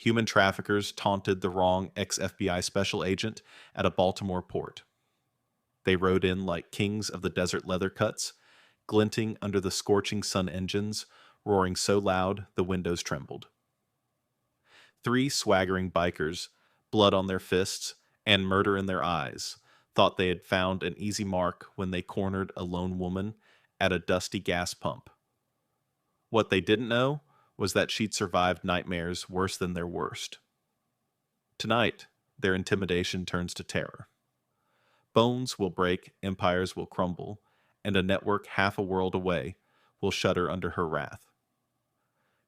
Human traffickers taunted the wrong ex-FBI special agent at a Baltimore port. They rode in like kings of the desert leather cuts, glinting under the scorching sun engines, roaring so loud the windows trembled. Three swaggering bikers, blood on their fists and murder in their eyes, thought they had found an easy mark when they cornered a lone woman at a dusty gas pump. What they didn't know was that she'd survived nightmares worse than their worst. Tonight, their intimidation turns to terror. Bones will break, empires will crumble, and a network half a world away will shudder under her wrath.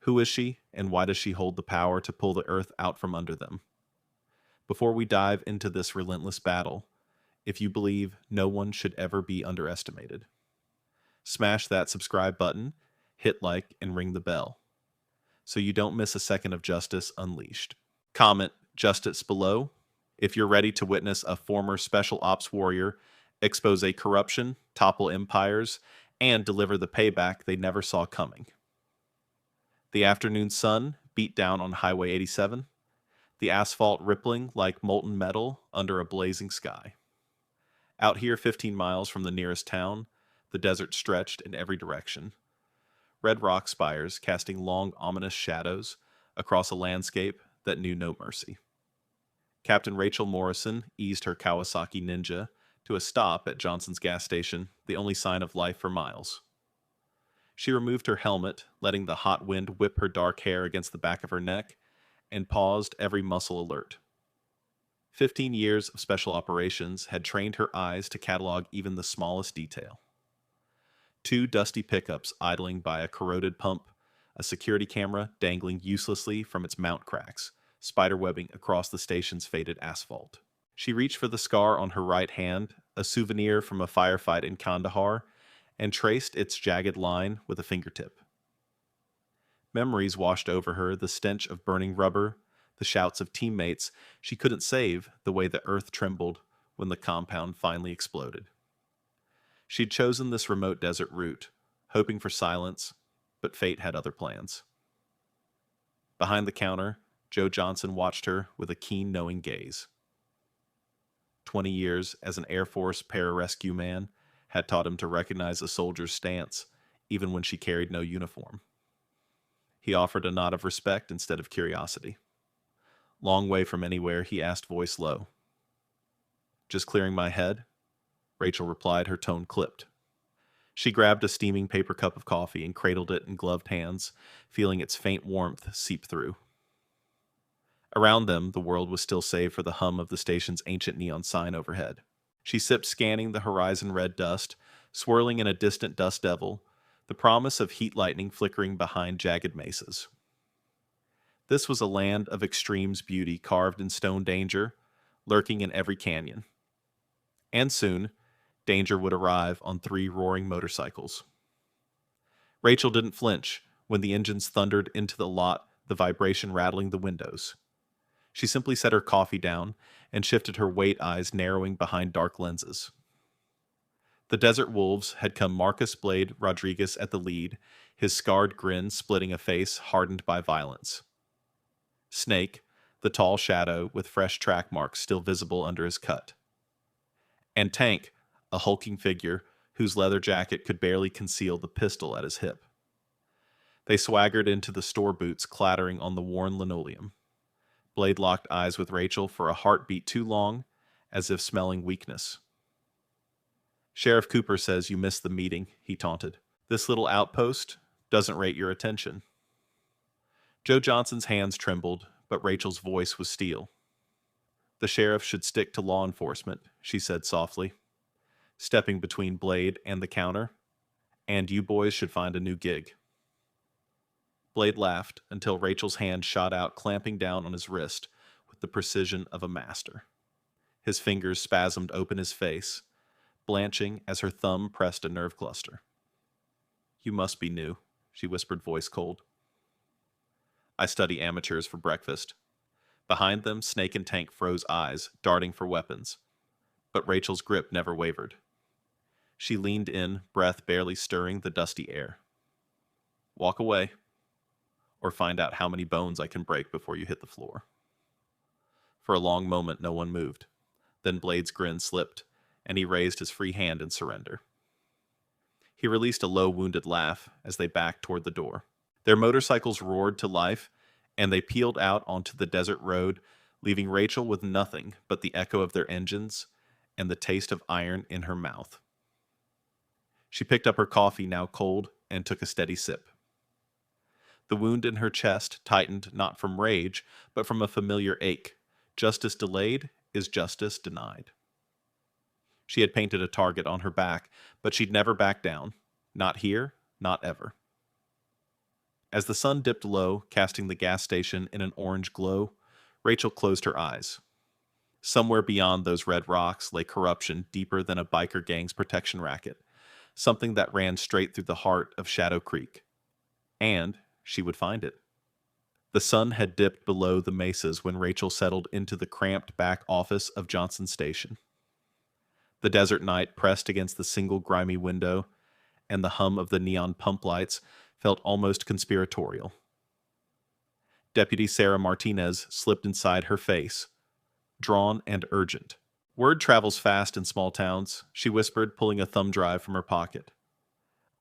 Who is she, and why does she hold the power to pull the earth out from under them? Before we dive into this relentless battle, if you believe no one should ever be underestimated, smash that subscribe button, hit like, and ring the bell, so you don't miss a second of justice unleashed. Comment justice below if you're ready to witness a former special ops warrior expose a corruption, topple empires, and deliver the payback they never saw coming. The afternoon sun beat down on Highway 87, the asphalt rippling like molten metal under a blazing sky. Out here 15 miles from the nearest town, the desert stretched in every direction. Red rock spires casting long, ominous shadows across a landscape that knew no mercy. Captain Rachel Morrison eased her Kawasaki Ninja to a stop at Johnson's gas station, the only sign of life for miles. She removed her helmet, letting the hot wind whip her dark hair against the back of her neck, and paused, every muscle alert. 15 years of special operations had trained her eyes to catalog even the smallest detail. Two dusty pickups idling by a corroded pump, a security camera dangling uselessly from its mount cracks, spiderwebbing across the station's faded asphalt. She reached for the scar on her right hand, a souvenir from a firefight in Kandahar, and traced its jagged line with a fingertip. Memories washed over her, the stench of burning rubber, the shouts of teammates she couldn't save, the way the earth trembled when the compound finally exploded. She'd chosen this remote desert route, hoping for silence, but fate had other plans. Behind the counter, Joe Johnson watched her with a keen, knowing gaze. 20 years as an Air Force pararescue man had taught him to recognize a soldier's stance, even when she carried no uniform. He offered a nod of respect instead of curiosity. Long way from anywhere, he asked, voice low. "Just clearing my head?" Rachel replied, her tone clipped. She grabbed a steaming paper cup of coffee and cradled it in gloved hands, feeling its faint warmth seep through. Around them, the world was still save for the hum of the station's ancient neon sign overhead. She sipped, scanning the horizon-red dust, swirling in a distant dust devil, the promise of heat lightning flickering behind jagged mesas. This was a land of extremes beauty carved in stone, danger lurking in every canyon. And soon, danger would arrive on 3 roaring motorcycles. Rachel didn't flinch when the engines thundered into the lot, the vibration rattling the windows. She simply set her coffee down and shifted her weight, eyes narrowing behind dark lenses. The Desert Wolves had come, Marcus Blade Rodriguez at the lead, his scarred grin splitting a face hardened by violence. Snake, the tall shadow with fresh track marks still visible under his cut. And Tank, a hulking figure whose leather jacket could barely conceal the pistol at his hip. They swaggered into the store boots, clattering on the worn linoleum. Blade locked eyes with Rachel for a heartbeat too long, as if smelling weakness. "Sheriff Cooper says you missed the meeting," he taunted. "This little outpost doesn't rate your attention." Joe Johnson's hands trembled, but Rachel's voice was steel. "The sheriff should stick to law enforcement," she said softly, stepping between Blade and the counter. "And you boys should find a new gig." Blade laughed until Rachel's hand shot out, clamping down on his wrist with the precision of a master. His fingers spasmed open his face, blanching as her thumb pressed a nerve cluster. "You must be new," she whispered, voice cold. "I study amateurs for breakfast." Behind them, Snake and Tank froze, eyes darting for weapons. But Rachel's grip never wavered. She leaned in, breath barely stirring the dusty air. "Walk away. or find out how many bones I can break before you hit the floor. For a long moment, no one moved. Then Blade's grin slipped, and he raised his free hand in surrender. He released a low, wounded laugh as they backed toward the door. Their motorcycles roared to life, and they peeled out onto the desert road, leaving Rachel with nothing but the echo of their engines and the taste of iron in her mouth. She picked up her coffee, now cold, and took a steady sip. The wound in her chest tightened not from rage, but from a familiar ache. Justice delayed is justice denied. She had painted a target on her back, but she'd never back down. Not here, not ever. As the sun dipped low, casting the gas station in an orange glow, Rachel closed her eyes. Somewhere beyond those red rocks lay corruption deeper than a biker gang's protection racket, something that ran straight through the heart of Shadow Creek. And she would find it. The sun had dipped below the mesas when Rachel settled into the cramped back office of Johnson Station. The desert night pressed against the single grimy window, and the hum of the neon pump lights felt almost conspiratorial. Deputy Sarah Martinez slipped inside her face, drawn and urgent. "Word travels fast in small towns," she whispered, pulling a thumb drive from her pocket.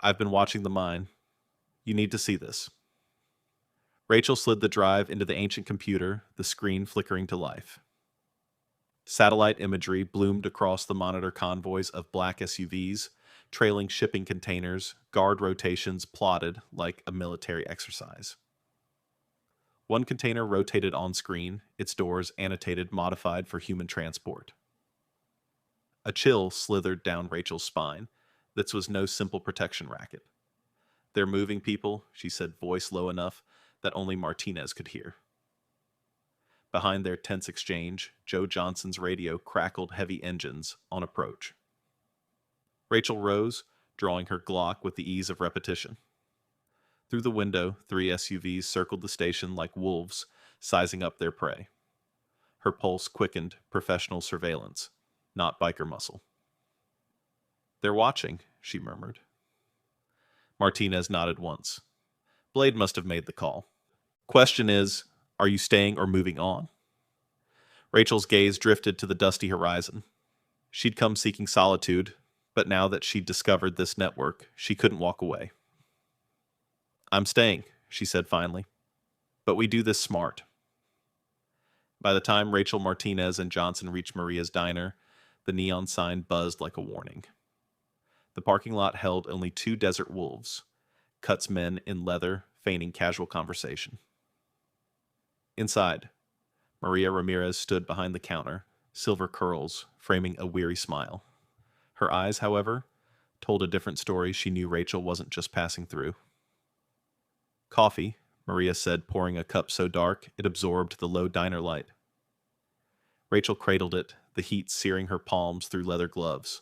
"I've been watching the mine. You need to see this." Rachel slid the drive into the ancient computer, the screen flickering to life. Satellite imagery bloomed across the monitor convoys of black SUVs, trailing shipping containers, guard rotations plotted like a military exercise. One container rotated on screen, its doors annotated modified for human transport. A chill slithered down Rachel's spine. This was no simple protection racket. "They're moving people," she said, voice low enough that only Martinez could hear. Behind their tense exchange, Joe Johnson's radio crackled heavy engines on approach. Rachel rose, drawing her Glock with the ease of repetition. Through the window, 3 SUVs circled the station like wolves, sizing up their prey. Her pulse quickened professional surveillance, not biker muscle. "They're watching," she murmured. Martinez nodded once. "Blade must have made the call. Question is, are you staying or moving on?" Rachel's gaze drifted to the dusty horizon. She'd come seeking solitude, but now that she'd discovered this network, she couldn't walk away. "I'm staying," she said finally. "But we do this smart." By the time Rachel Martinez and Johnson reached Maria's diner, the neon sign buzzed like a warning. The parking lot held only 2 desert wolves, Cuts men in leather, feigning casual conversation. Inside, Maria Ramirez stood behind the counter, silver curls framing a weary smile. Her eyes, however, told a different story. She knew Rachel wasn't just passing through. "Coffee," Maria said, pouring a cup so dark it absorbed the low diner light. Rachel cradled it, the heat searing her palms through leather gloves.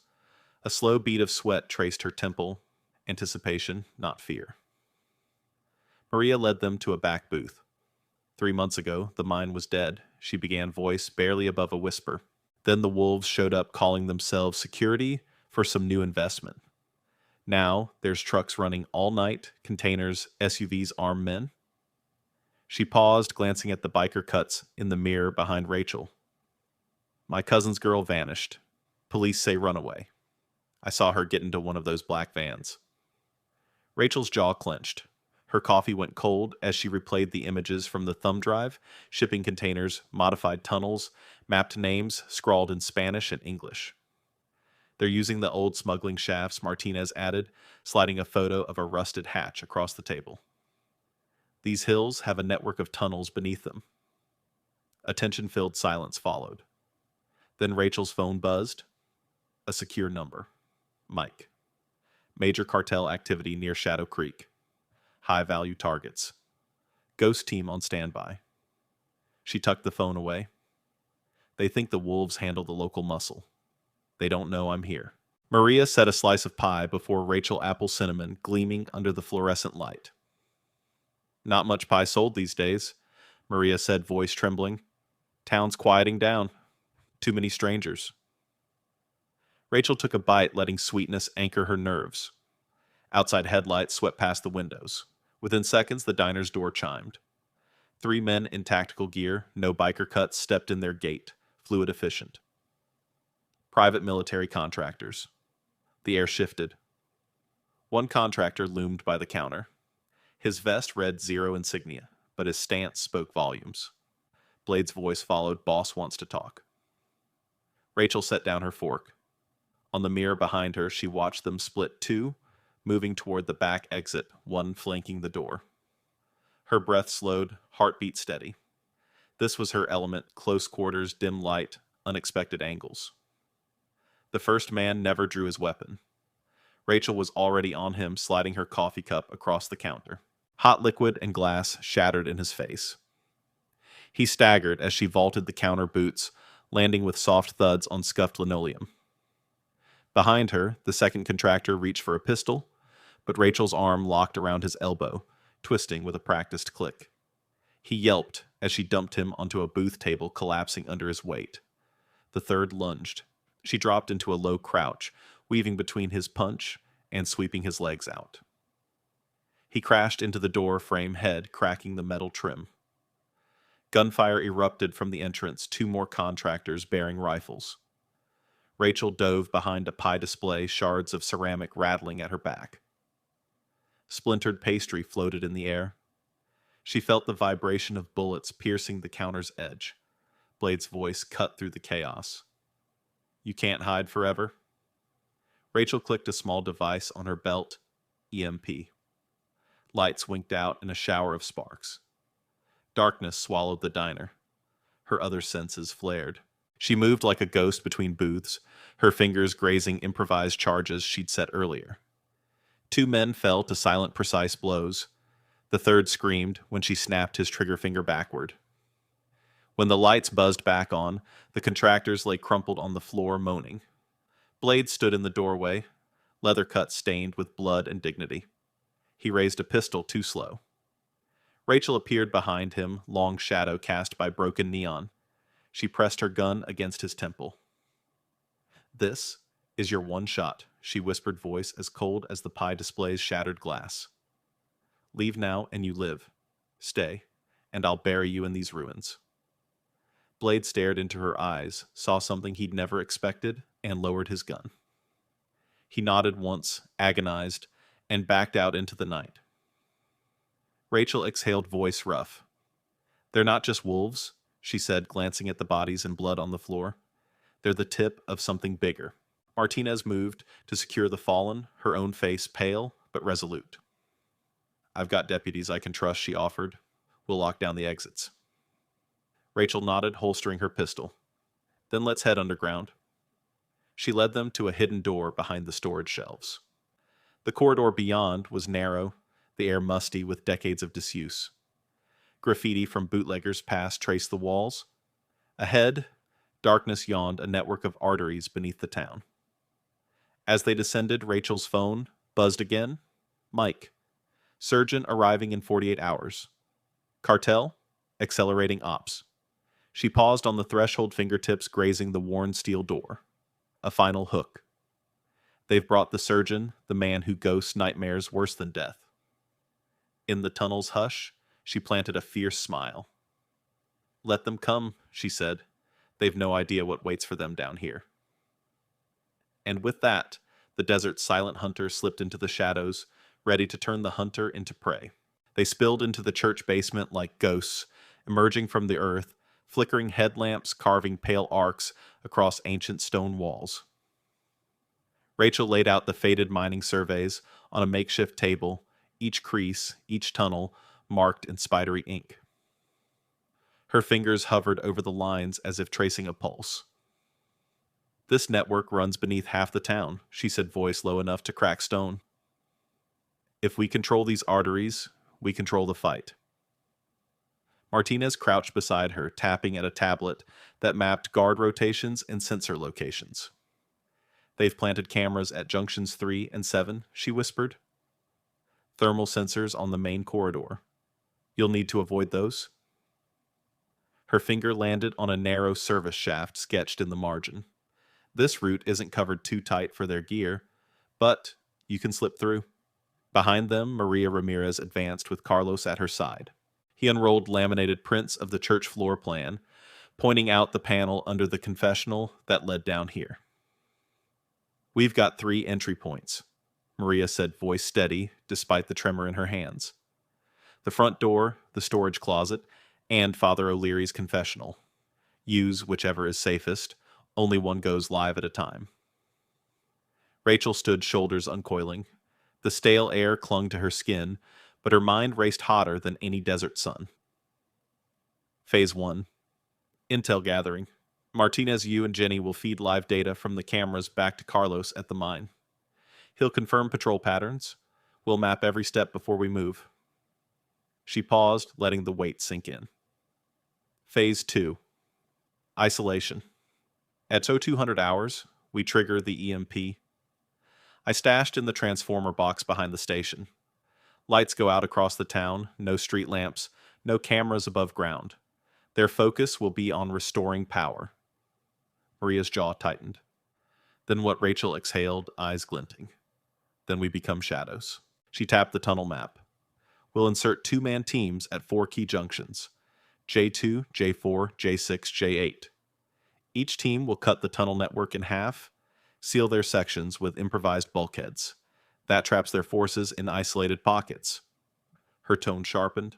A slow bead of sweat traced her temple, anticipation, not fear. Maria led them to a back booth. 3 months ago, the mine was dead, she began, voice barely above a whisper. Then the wolves showed up calling themselves security for some new investment. Now, there's trucks running all night, containers, SUVs, armed men. She paused, glancing at the biker cuts in the mirror behind Rachel. "My cousin's girl vanished. Police say runaway. I saw her get into one of those black vans." Rachel's jaw clenched. Her coffee went cold as she replayed the images from the thumb drive, shipping containers, modified tunnels, mapped names scrawled in Spanish and English. "They're using the old smuggling shafts," Martinez added, sliding a photo of a rusted hatch across the table. "These hills have a network of tunnels beneath them." A tension-filled silence followed. Then Rachel's phone buzzed. A secure number. Mike. "Major cartel activity near Shadow Creek. High-value targets. Ghost team on standby." She tucked the phone away. "They think the wolves handle the local muscle. They don't know I'm here." Maria set a slice of pie before Rachel apple cinnamon gleaming under the fluorescent light. "Not much pie sold these days," Maria said, voice trembling. "Town's quieting down. Too many strangers." Rachel took a bite, letting sweetness anchor her nerves. Outside headlights swept past the windows. Within seconds, the diner's door chimed. 3 men in tactical gear, no biker cuts, stepped in their gate, fluid efficient. Private military contractors. The air shifted. One contractor loomed by the counter. His vest read zero insignia, but his stance spoke volumes. Blade's voice followed, "Boss wants to talk." Rachel set down her fork. On the mirror behind her, she watched them split two, moving toward the back exit, one flanking the door. Her breath slowed, heartbeat steady. This was her element: close quarters, dim light, unexpected angles. The first man never drew his weapon. Rachel was already on him, sliding her coffee cup across the counter. Hot liquid and glass shattered in his face. He staggered as she vaulted the counter boots, landing with soft thuds on scuffed linoleum. Behind her, the second contractor reached for a pistol, but Rachel's arm locked around his elbow, twisting with a practiced click. He yelped as she dumped him onto a booth table, collapsing under his weight. The third lunged. She dropped into a low crouch, weaving between his punch and sweeping his legs out. He crashed into the door frame head, cracking the metal trim. Gunfire erupted from the entrance, 2 more contractors bearing rifles. Rachel dove behind a pie display, shards of ceramic rattling at her back. Splintered pastry floated in the air. She felt the vibration of bullets piercing the counter's edge. Blade's voice cut through the chaos. "You can't hide forever?" Rachel clicked a small device on her belt, EMP. Lights winked out in a shower of sparks. Darkness swallowed the diner. Her other senses flared. She moved like a ghost between booths, her fingers grazing improvised charges she'd set earlier. 2 men fell to silent, precise blows. The third screamed when she snapped his trigger finger backward. When the lights buzzed back on, the contractors lay crumpled on the floor, moaning. Blade stood in the doorway, leather cut stained with blood and dignity. He raised a pistol too slow. Rachel appeared behind him, long shadow cast by broken neon. She pressed her gun against his temple. "This is your one shot," she whispered, voice as cold as the pie display's shattered glass. "Leave now and you live. Stay, and I'll bury you in these ruins." Blade stared into her eyes, saw something he'd never expected, and lowered his gun. He nodded once, agonized, and backed out into the night. Rachel exhaled, voice rough. "They're not just wolves," she said, glancing at the bodies and blood on the floor. "They're the tip of something bigger." Martinez moved to secure the fallen, her own face pale but resolute. "I've got deputies I can trust," she offered. "We'll lock down the exits." Rachel nodded, holstering her pistol. "Then let's head underground." She led them to a hidden door behind the storage shelves. The corridor beyond was narrow, the air musty with decades of disuse. Graffiti from bootleggers' past traced the walls. Ahead, darkness yawned, a network of arteries beneath the town. As they descended, Rachel's phone buzzed again. Mike. Surgeon arriving in 48 hours. Cartel, accelerating ops. She paused on the threshold, fingertips grazing the worn steel door. A final hook. They've brought the surgeon, the man who ghosts nightmares worse than death. In the tunnel's hush, she planted a fierce smile. "Let them come," she said. "They've no idea what waits for them down here." And with that, the desert's silent hunter slipped into the shadows, ready to turn the hunter into prey. They spilled into the church basement like ghosts, emerging from the earth, flickering headlamps carving pale arcs across ancient stone walls. Rachel laid out the faded mining surveys on a makeshift table, each crease, each tunnel, marked in spidery ink. Her fingers hovered over the lines as if tracing a pulse. "This network runs beneath half the town," she said, voice low enough to crack stone. "If we control these arteries, we control the fight." Martinez crouched beside her, tapping at a tablet that mapped guard rotations and sensor locations. "They've planted cameras at junctions 3 and 7, she whispered. "Thermal sensors on the main corridor. You'll need to avoid those." Her finger landed on a narrow service shaft sketched in the margin. "This route isn't covered too tight for their gear, but you can slip through." Behind them, Maria Ramirez advanced with Carlos at her side. He unrolled laminated prints of the church floor plan, pointing out the panel under the confessional that led down here. "We've got 3 entry points," Maria said, voice steady despite the tremor in her hands. "The front door, the storage closet, and Father O'Leary's confessional. Use whichever is safest. Only one goes live at a time." Rachel stood, shoulders uncoiling. The stale air clung to her skin, but her mind raced hotter than any desert sun. Phase 1. Intel gathering. Martinez, you and Jenny will feed live data from the cameras back to Carlos at the mine. He'll confirm patrol patterns. We'll map every step before we move. She paused, letting the weight sink in. Phase 2. Isolation. At 0200 hours, we trigger the EMP. I stashed in the transformer box behind the station. Lights go out across the town, no street lamps, no cameras above ground. Their focus will be on restoring power. Maria's jaw tightened. Then what Rachel exhaled, eyes glinting. Then we become shadows. She tapped the tunnel map. We'll insert 2-man teams at 4 key junctions: J2, J4, J6, J8. Each team will cut the tunnel network in half, seal their sections with improvised bulkheads. That traps their forces in isolated pockets. Her tone sharpened.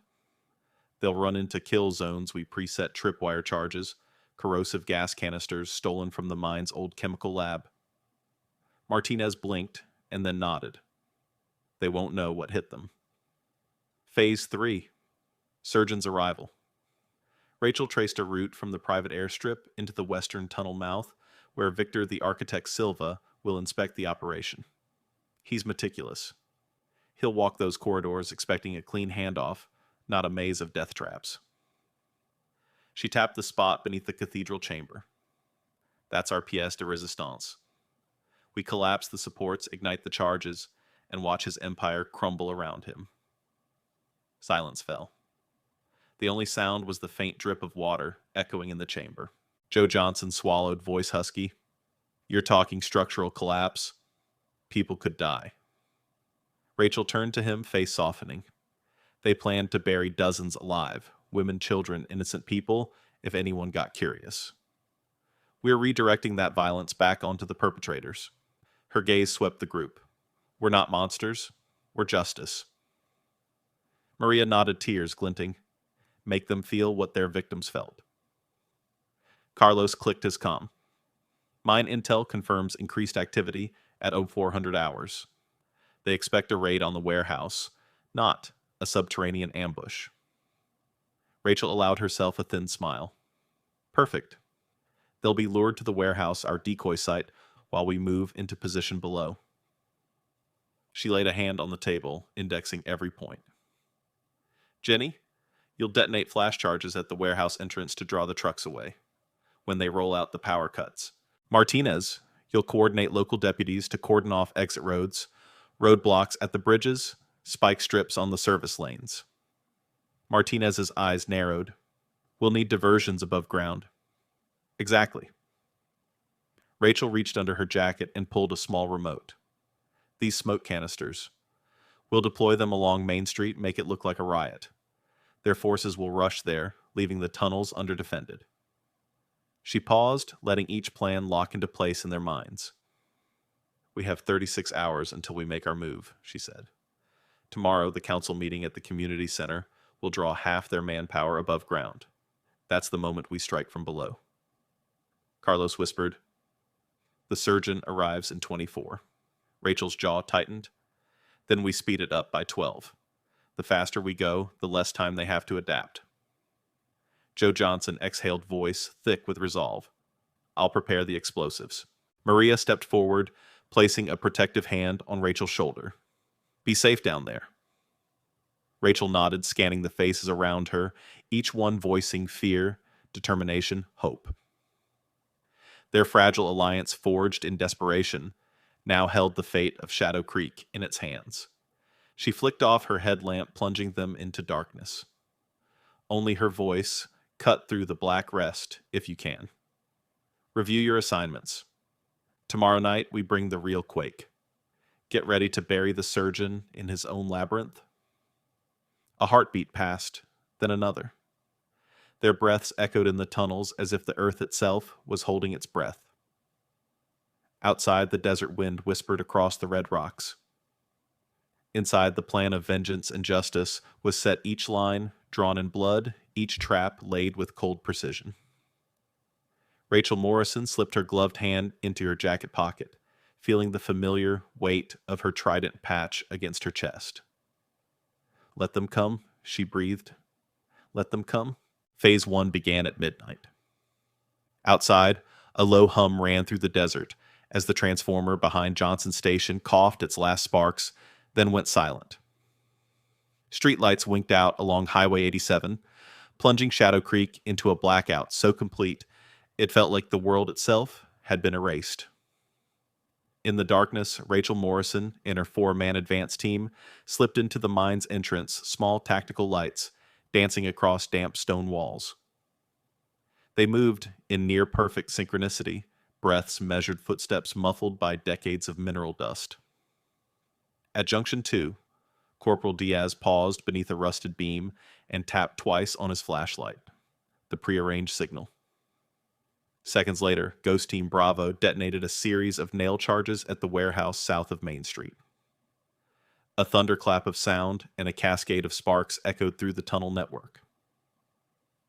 They'll run into kill zones we preset tripwire charges, corrosive gas canisters stolen from the mine's old chemical lab. Martinez blinked and then nodded. They won't know what hit them. Phase 3. Surgeon's arrival. Rachel traced a route from the private airstrip into the western tunnel mouth, where Victor the Architect Silva will inspect the operation. He's meticulous. He'll walk those corridors expecting a clean handoff, not a maze of death traps. She tapped the spot beneath the cathedral chamber. That's our pièce de résistance. We collapse the supports, ignite the charges, and watch his empire crumble around him. Silence fell. The only sound was the faint drip of water echoing in the chamber. Joe Johnson swallowed, voice husky. "You're talking structural collapse? People could die." Rachel turned to him, face softening. They planned to bury dozens alive, women, children, innocent people, if anyone got curious. We're redirecting that violence back onto the perpetrators. Her gaze swept the group. We're not monsters. We're justice. Maria nodded, tears glinting. Make them feel what their victims felt. Carlos clicked his comm. Mine intel confirms increased activity at 0400 hours. They expect a raid on the warehouse, not a subterranean ambush. Rachel allowed herself a thin smile. Perfect. They'll be lured to the warehouse, our decoy site, while we move into position below. She laid a hand on the table, indexing every point. Jenny, you'll detonate flash charges at the warehouse entrance to draw the trucks away when they roll out the power cuts. Martinez, you'll coordinate local deputies to cordon off exit roads, roadblocks at the bridges, spike strips on the service lanes. Martinez's eyes narrowed. We'll need diversions above ground. Exactly. Rachel reached under her jacket and pulled a small remote. These smoke canisters. We'll deploy them along Main Street, make it look like a riot. Their forces will rush there, leaving the tunnels underdefended. She paused, letting each plan lock into place in their minds. We have 36 hours until we make our move, she said. Tomorrow, the council meeting at the community center will draw half their manpower above ground. That's the moment we strike from below. Carlos whispered. The surgeon arrives in 24. Rachel's jaw tightened. Then we speed it up by 12. The faster we go, the less time they have to adapt. Joe Johnson exhaled, voice thick with resolve. I'll prepare the explosives. Maria stepped forward, placing a protective hand on Rachel's shoulder. Be safe down there. Rachel nodded, scanning the faces around her, each one voicing fear, determination, hope. Their fragile alliance, forged in desperation, now held the fate of Shadow Creek in its hands. She flicked off her headlamp, plunging them into darkness. Only her voice cut through the black rest, if you can. Review your assignments. Tomorrow night, we bring the real quake. get ready to bury the surgeon in his own labyrinth. A heartbeat passed, then another. Their breaths echoed in the tunnels as if the earth itself was holding its breath. Outside, the desert wind whispered across the red rocks. Inside, the plan of vengeance and justice was set, each line drawn in blood, each trap laid with cold precision. Rachel Morrison slipped her gloved hand into her jacket pocket, feeling the familiar weight of her trident patch against her chest. "Let them come," she breathed. "Let them come." Phase 1 began at midnight. Outside, a low hum ran through the desert as the transformer behind Johnson Station coughed its last sparks, then went silent. Streetlights winked out along Highway 87, plunging Shadow Creek into a blackout so complete it felt like the world itself had been erased. In the darkness, Rachel Morrison and her 4-man advance team slipped into the mine's entrance, small tactical lights dancing across damp stone walls. They moved in near-perfect synchronicity, breaths measured, footsteps muffled by decades of mineral dust. At Junction 2, Corporal Diaz paused beneath a rusted beam and tapped twice on his flashlight, the prearranged signal. Seconds later, Ghost Team Bravo detonated a series of nail charges at the warehouse south of Main Street. A thunderclap of sound and a cascade of sparks echoed through the tunnel network.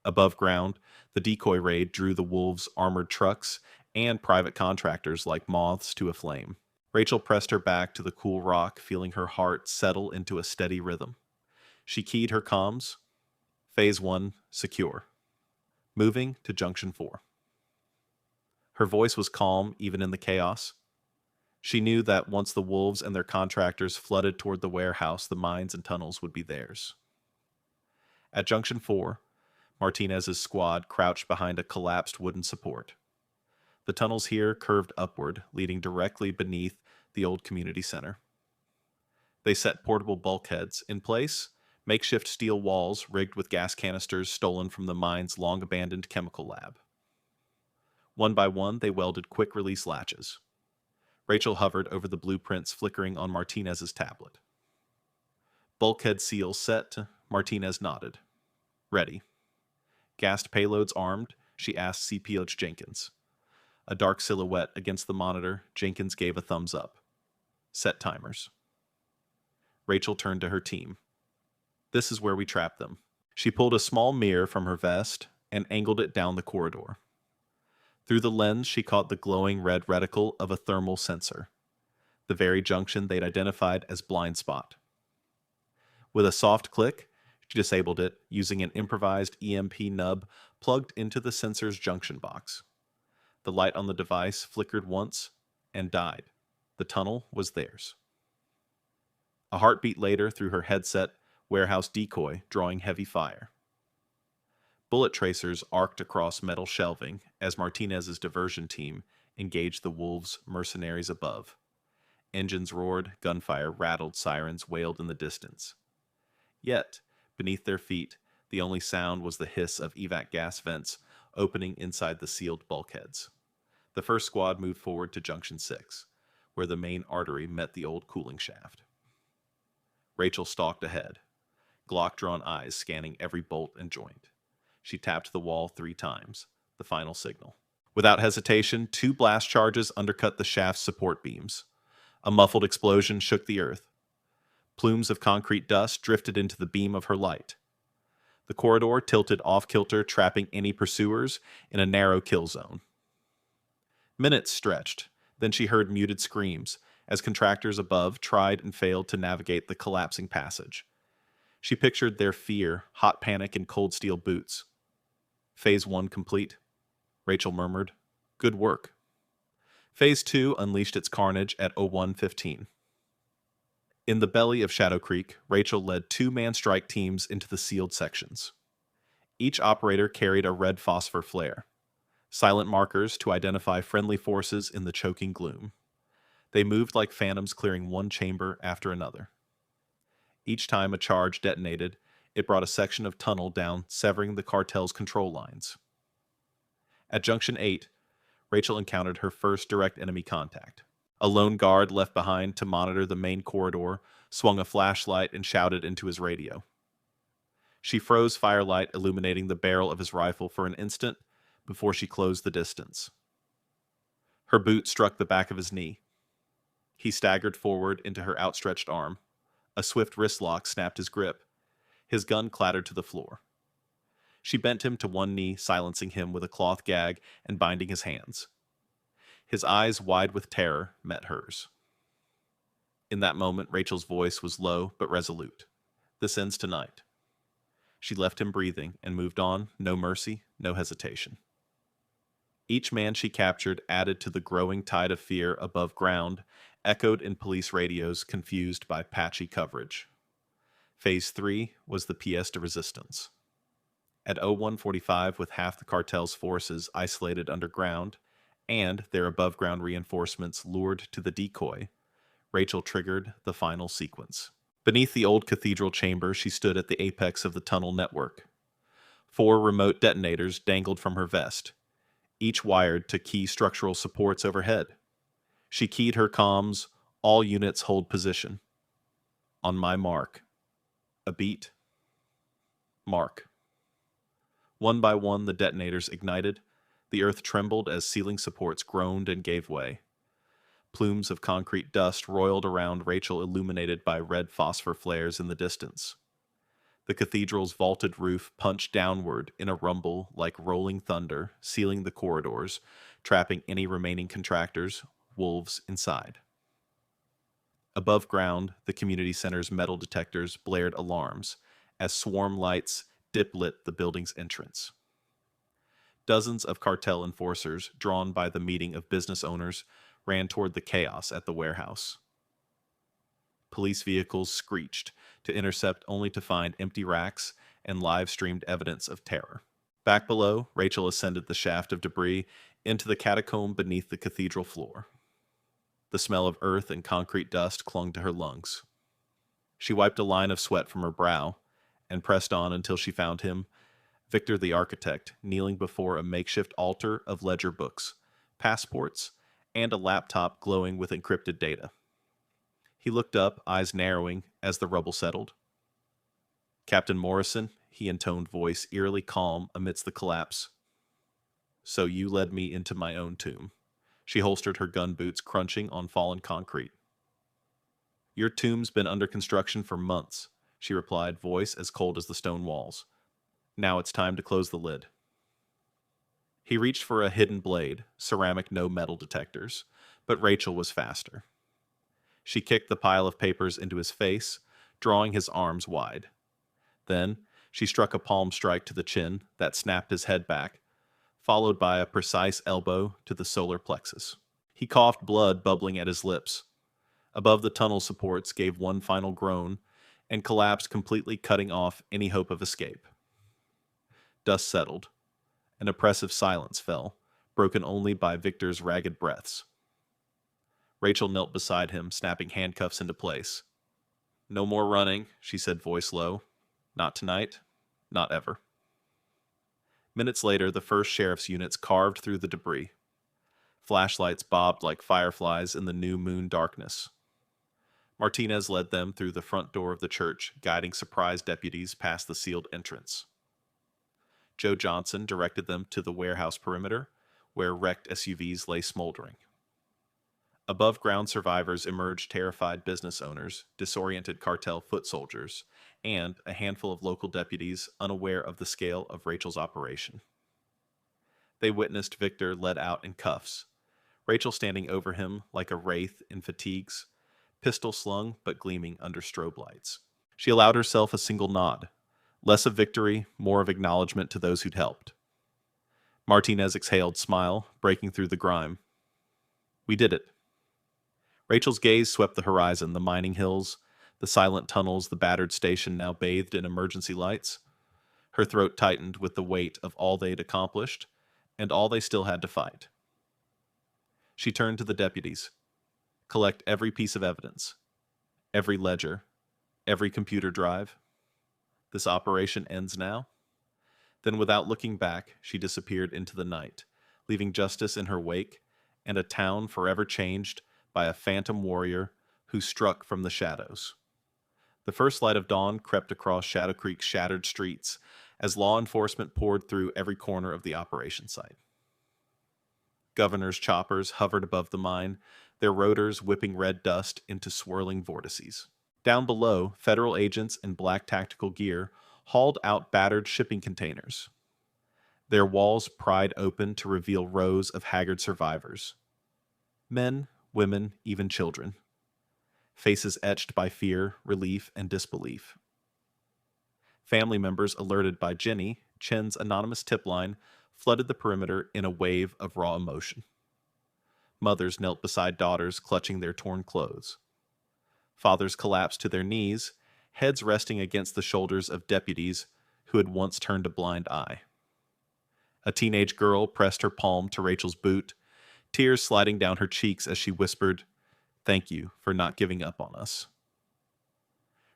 Above ground, the decoy raid drew the Wolves' armored trucks and private contractors like moths to a flame. Rachel pressed her back to the cool rock, feeling her heart settle into a steady rhythm. She keyed her comms. Phase 1 secure. Moving to Junction 4. Her voice was calm even in the chaos. She knew that once the Wolves and their contractors flooded toward the warehouse, the mines and tunnels would be theirs. At Junction 4, Martinez's squad crouched behind a collapsed wooden support. The tunnels here curved upward, leading directly beneath the old community center. They set portable bulkheads in place, makeshift steel walls rigged with gas canisters stolen from the mine's long-abandoned chemical lab. One by one, they welded quick-release latches. Rachel hovered over the blueprints flickering on Martinez's tablet. Bulkhead seals set, Martinez nodded. Ready. Gassed payloads armed, she asked CPH Jenkins. A dark silhouette against the monitor, Jenkins gave a thumbs up. Set timers. Rachel turned to her team. This is where we trap them. She pulled a small mirror from her vest and angled it down the corridor. Through the lens, she caught the glowing red reticle of a thermal sensor, the very junction they'd identified as blind spot. With a soft click, she disabled it using an improvised EMP nub plugged into the sensor's junction box. The light on the device flickered once and died. The tunnel was theirs. A heartbeat later, through her headset, warehouse decoy drawing heavy fire. Bullet tracers arced across metal shelving as Martinez's diversion team engaged the Wolves' mercenaries above. Engines roared, gunfire rattled, sirens wailed in the distance. Yet, beneath their feet, the only sound was the hiss of evac gas vents opening inside the sealed bulkheads. The first squad moved forward to Junction 6, where the main artery met the old cooling shaft. Rachel stalked ahead, Glock-drawn eyes scanning every bolt and joint. She tapped the wall 3 times, the final signal. Without hesitation, 2 blast charges undercut the shaft's support beams. A muffled explosion shook the earth. Plumes of concrete dust drifted into the beam of her light. The corridor tilted off-kilter, trapping any pursuers in a narrow kill zone. Minutes stretched, then she heard muted screams as contractors above tried and failed to navigate the collapsing passage. She pictured their fear, hot panic, and cold steel boots. Phase 1 complete, Rachel murmured. Good work. Phase 2 unleashed its carnage at 01:15. In the belly of Shadow Creek, Rachel led 2-man strike teams into the sealed sections. Each operator carried a red phosphor flare, silent markers to identify friendly forces in the choking gloom. They moved like phantoms, clearing one chamber after another. Each time a charge detonated, it brought a section of tunnel down, severing the cartel's control lines. At Junction 8, Rachel encountered her first direct enemy contact. A lone guard left behind to monitor the main corridor swung a flashlight and shouted into his radio. She froze firelight illuminating the barrel of his rifle for an instant before she closed the distance. Her boot struck the back of his knee. He staggered forward into her outstretched arm. A swift wrist lock snapped his grip. His gun clattered to the floor. She bent him to one knee, silencing him with a cloth gag and binding his hands. His eyes, wide with terror, met hers. In that moment, Rachel's voice was low but resolute. "This ends tonight." She left him breathing and moved on, no mercy, no hesitation. Each man she captured added to the growing tide of fear above ground, echoed in police radios confused by patchy coverage. Phase 3 was the pièce de résistance. At 0145, with half the cartel's forces isolated underground, and their above-ground reinforcements lured to the decoy, Rachel triggered the final sequence. Beneath the old cathedral chamber, she stood at the apex of the tunnel network. 4 remote detonators dangled from her vest, each wired to key structural supports overhead. She keyed her comms, "All units hold position." On my mark. A beat. Mark. One by one, the detonators ignited. The earth trembled as ceiling supports groaned and gave way. Plumes of concrete dust roiled around Rachel, illuminated by red phosphor flares in the distance. The cathedral's vaulted roof punched downward in a rumble like rolling thunder, sealing the corridors, trapping any remaining contractors, wolves, inside. Above ground, the community center's metal detectors blared alarms as swarm lights dip-lit the building's entrance. Dozens of cartel enforcers, drawn by the meeting of business owners, ran toward the chaos at the warehouse. Police vehicles screeched to intercept, only to find empty racks and live-streamed evidence of terror. Back below, Rachel ascended the shaft of debris into the catacomb beneath the cathedral floor. The smell of earth and concrete dust clung to her lungs. She wiped a line of sweat from her brow and pressed on until she found him, Victor the architect, kneeling before a makeshift altar of ledger books, passports, and a laptop glowing with encrypted data. He looked up, eyes narrowing, as the rubble settled. "Captain Morrison," he intoned, voice eerily calm amidst the collapse. "So you led me into my own tomb." She holstered her gun boots, crunching on fallen concrete. "Your tomb's been under construction for months," she replied, voice as cold as the stone walls. "Now it's time to close the lid." He reached for a hidden blade, ceramic no metal detectors, but Rachel was faster. She kicked the pile of papers into his face, drawing his arms wide. Then she struck a palm strike to the chin that snapped his head back, followed by a precise elbow to the solar plexus. He coughed, blood bubbling at his lips. Above the tunnel supports, gave one final groan and collapsed, completely cutting off any hope of escape. Dust settled. An oppressive silence fell, broken only by Victor's ragged breaths. Rachel knelt beside him, snapping handcuffs into place. "No more running," she said, voice low. "Not tonight. Not ever." Minutes later, the first sheriff's units carved through the debris. Flashlights bobbed like fireflies in the new moon darkness. Martinez led them through the front door of the church, guiding surprised deputies past the sealed entrance. Joe Johnson directed them to the warehouse perimeter, where wrecked SUVs lay smoldering. Above ground survivors emerged, terrified business owners, disoriented cartel foot soldiers, and a handful of local deputies unaware of the scale of Rachel's operation. They witnessed Victor led out in cuffs, Rachel standing over him like a wraith in fatigues, pistol slung but gleaming under strobe lights. She allowed herself a single nod, less of victory, more of acknowledgement to those who'd helped. Martinez exhaled, smile breaking through the grime. "We did it." Rachel's gaze swept the horizon, the mining hills, the silent tunnels, the battered station now bathed in emergency lights. Her throat tightened with the weight of all they'd accomplished and all they still had to fight. She turned to the deputies. "Collect every piece of evidence, every ledger, every computer drive. This operation ends now." Then, without looking back, she disappeared into the night, leaving justice in her wake and a town forever changed by a phantom warrior who struck from the shadows. The first light of dawn crept across Shadow Creek's shattered streets as law enforcement poured through every corner of the operation site. Governor's choppers hovered above the mine, their rotors whipping red dust into swirling vortices. Down below, federal agents in black tactical gear hauled out battered shipping containers, their walls pried open to reveal rows of haggard survivors. Men, women, even children. Faces etched by fear, relief, and disbelief. Family members alerted by Jenny, Chen's anonymous tip line, flooded the perimeter in a wave of raw emotion. Mothers knelt beside daughters clutching their torn clothes. Fathers collapsed to their knees, heads resting against the shoulders of deputies who had once turned a blind eye. A teenage girl pressed her palm to Rachel's boot, tears sliding down her cheeks as she whispered, "Thank you for not giving up on us."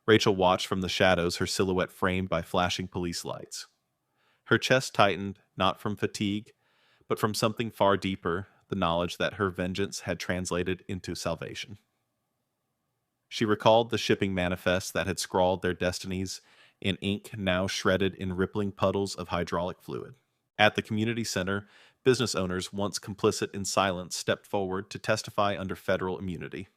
Rachel watched from the shadows, her silhouette framed by flashing police lights. Her chest tightened, not from fatigue, but from something far deeper, the knowledge that her vengeance had translated into salvation. She recalled the shipping manifests that had scrawled their destinies in ink now shredded in rippling puddles of hydraulic fluid. At the community center, business owners once complicit in silence stepped forward to testify under federal immunity.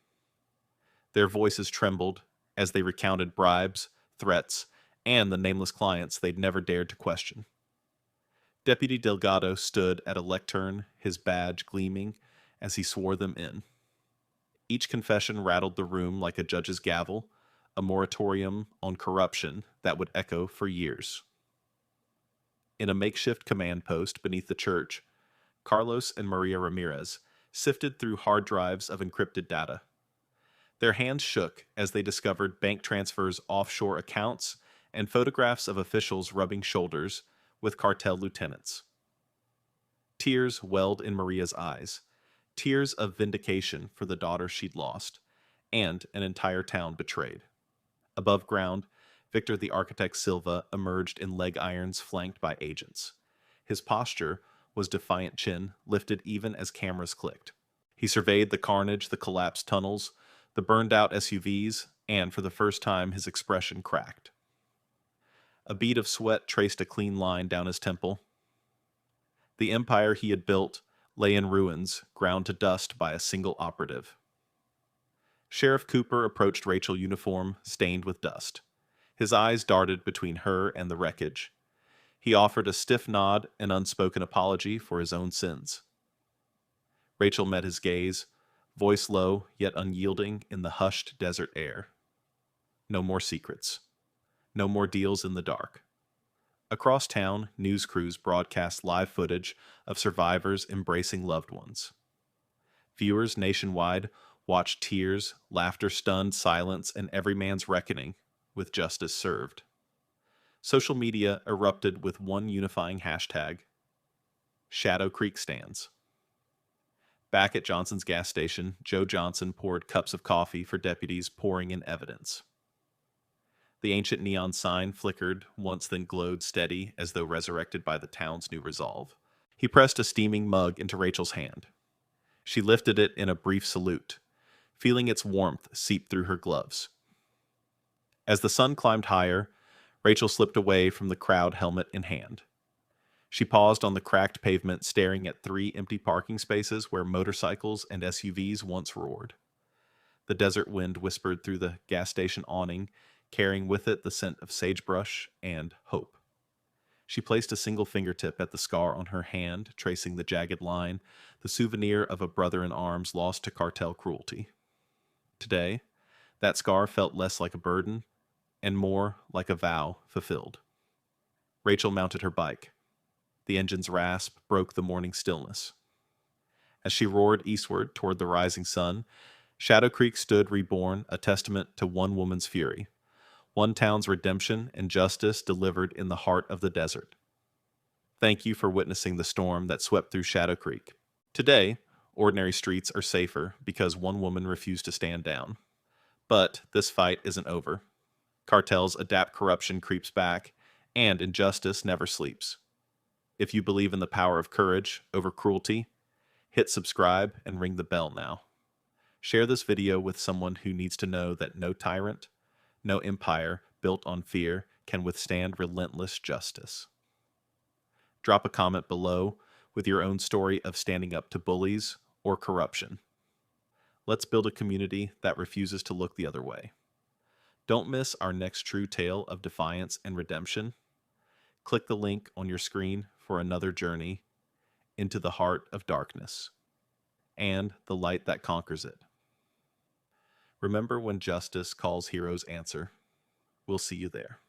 Their voices trembled as they recounted bribes, threats, and the nameless clients they'd never dared to question. Deputy Delgado stood at a lectern, his badge gleaming, as he swore them in. Each confession rattled the room like a judge's gavel, a moratorium on corruption that would echo for years. In a makeshift command post beneath the church, Carlos and Maria Ramirez sifted through hard drives of encrypted data. Their hands shook as they discovered bank transfers, offshore accounts, and photographs of officials rubbing shoulders with cartel lieutenants. Tears welled in Maria's eyes, tears of vindication for the daughter she'd lost, and an entire town betrayed. Above ground, Victor the Architect Silva emerged in leg irons flanked by agents. His posture was defiant, chin lifted even as cameras clicked. He surveyed the carnage, the collapsed tunnels, the burned-out SUVs, and for the first time his expression cracked. A bead of sweat traced a clean line down his temple. The empire he had built lay in ruins, ground to dust by a single operative. Sheriff Cooper approached Rachel's uniform, stained with dust. His eyes darted between her and the wreckage. He offered a stiff nod and unspoken apology for his own sins. Rachel met his gaze, voice low yet unyielding in the hushed desert air. No more secrets. No more deals in the dark. Across town, news crews broadcast live footage of survivors embracing loved ones. Viewers nationwide watched tears, laughter-stunned silence, and every man's reckoning with justice served. Social media erupted with one unifying hashtag: Shadow Creek stands. Back at Johnson's gas station, Joe Johnson poured cups of coffee for deputies pouring in evidence. The ancient neon sign flickered once, then glowed steady as though resurrected by the town's new resolve. He pressed a steaming mug into Rachel's hand. She lifted it in a brief salute, feeling its warmth seep through her gloves. As the sun climbed higher, Rachel slipped away from the crowd, helmet in hand. She paused on the cracked pavement, staring at 3 empty parking spaces where motorcycles and SUVs once roared. The desert wind whispered through the gas station awning, carrying with it the scent of sagebrush and hope. She placed a single fingertip at the scar on her hand, tracing the jagged line, the souvenir of a brother in arms lost to cartel cruelty. Today, that scar felt less like a burden and more like a vow fulfilled. Rachel mounted her bike. The engine's rasp broke the morning stillness. As she roared eastward toward the rising sun, Shadow Creek stood reborn, a testament to one woman's fury, one town's redemption and justice delivered in the heart of the desert. Thank you for witnessing the storm that swept through Shadow Creek. Today, ordinary streets are safer because one woman refused to stand down. But this fight isn't over. Cartels adapt, corruption creeps back, and injustice never sleeps. If you believe in the power of courage over cruelty, hit subscribe and ring the bell now. Share this video with someone who needs to know that no tyrant, no empire built on fear can withstand relentless justice. Drop a comment below with your own story of standing up to bullies or corruption. Let's build a community that refuses to look the other way. Don't miss our next true tale of defiance and redemption. Click the link on your screen for another journey into the heart of darkness and the light that conquers it. Remember, when justice calls, heroes answer. We'll see you there.